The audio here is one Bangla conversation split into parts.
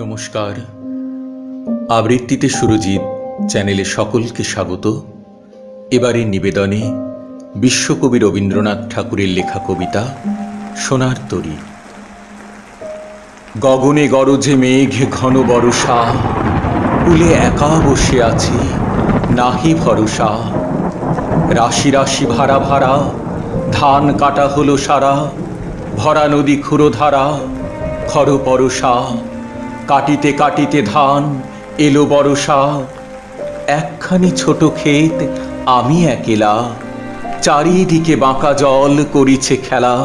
নমস্কার। আবৃত্তিতে সুরজিৎ চ্যানেলে সকলকে স্বাগত। এবারের নিবেদনে বিশ্বকবি রবীন্দ্রনাথ ঠাকুরের লেখা কবিতা সোনার তরী। গগনে গরজে মেঘ ঘন বরষা, কূলে একা বসে আছি নাহি ভরসা। রাশি রাশি ভাড়া ভাড়া ধান কাটা হলো সারা, ভরা নদী ক্ষুরধারা খর পরশা। কাটিতে কাটিতে ধান এলো বরষা, একখানি ছোট ক্ষেত আমি একেলা। চারিদিকে বাঁকা জল করিছে খেলা,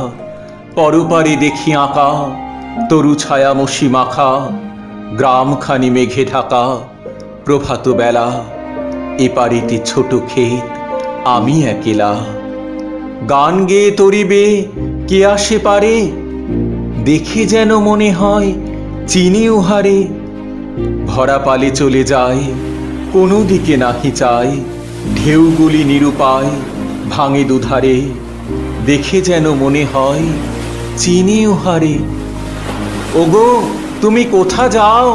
পরপারে দেখি আঁকা তরু ছায়া মশি মাখা। গ্রামখানি মেঘে ঢাকা প্রভাত বেলা, এপারিতে ছোট ক্ষেত আমি একেলা। গান গেয়ে তরিবে কে আসে পারে, দেখে যেন মনে হয় চিনি উহারে। ভরা পালে চলে যায় কোনো দিকে নাহি চায়, ঢেউগুলি নিরুপায় ভাঙে দুধারে। দেখে যেন মনে হয় চিনি উহারে। ওগো তুমি কোথা যাও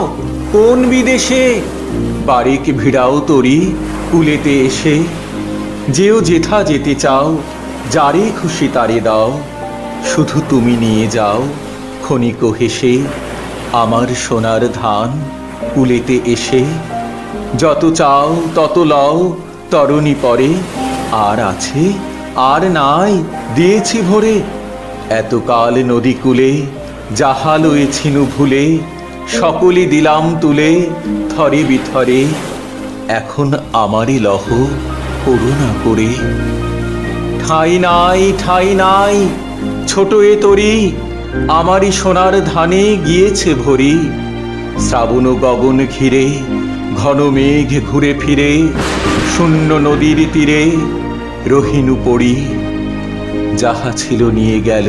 কোন বিদেশে, বারিক ভিড়াও তরি কুলেতে এসে। যেও যেথা যেতে চাও যারে খুশি তারে দাও, শুধু তুমি নিয়ে যাও ক্ষণিক হেসে আমার সোনার ধান কুলেতে এসে। যত চাও তত লও তরণী পরে, আর আছে আর নাই দিয়েছি ভরে। এতকাল নদী কূলে যাহা লয়েছিনু ভুলে, সকলে দিলাম তুলে থরে বিথরে। এখন আমারই লহ করুণা করে। ঠাঁই নাই ছোট এ তরি, আমারই সোনার ধানে গিয়েছে ভরি। শ্রাবণ গগন ঘিরে ঘন মেঘ ঘুরে ফিরে, শূন্য নদীর তীরে রহিনু পড়ি। যাহা ছিল নিয়ে গেল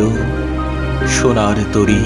সোনার তরী।